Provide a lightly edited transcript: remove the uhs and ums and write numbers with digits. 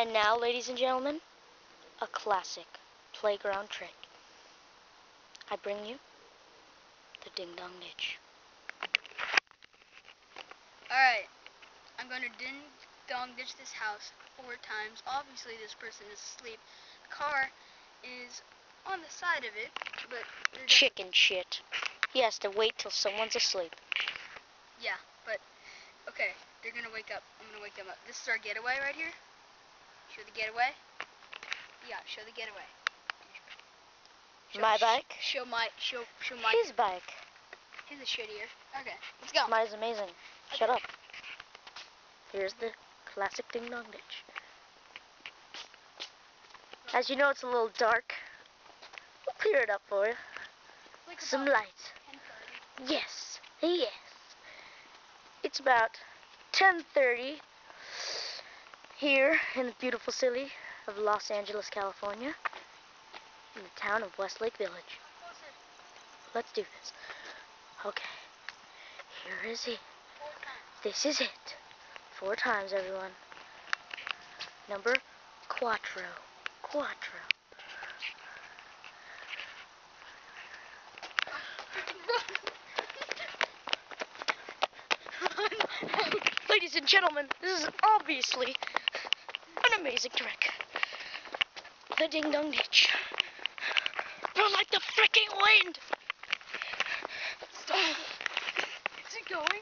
And now, ladies and gentlemen, a classic playground trick. I bring you the Ding Dong Ditch. Alright, I'm going to Ding Dong Ditch this house 4 times. Obviously this person is asleep. The car is on the side of it, but... Chicken shit. He has to wait till someone's asleep. Yeah, but... Okay, they're going to wake up. I'm going to wake them up. This is our getaway right here. Show the getaway. Yeah, show the getaway. My bike? Show my... His bike. His is shittier. Okay, let's go. Mine's amazing. Okay. Shut up. Here's the classic Ding Dong Ditch. As you know, it's a little dark. We'll clear it up for you. Like Some about lights. 10:30. Yes. Yes. It's about 10:30 here in the beautiful city of Los Angeles, California, in the town of Westlake Village. Let's do this. Okay. Here is it. 4 times. This is it. 4 times, everyone. Number quattro. Quattro. Ladies and gentlemen, this is obviously an amazing trick. The Ding Dong Ditch. Run like the freaking wind! Stop. Is it going?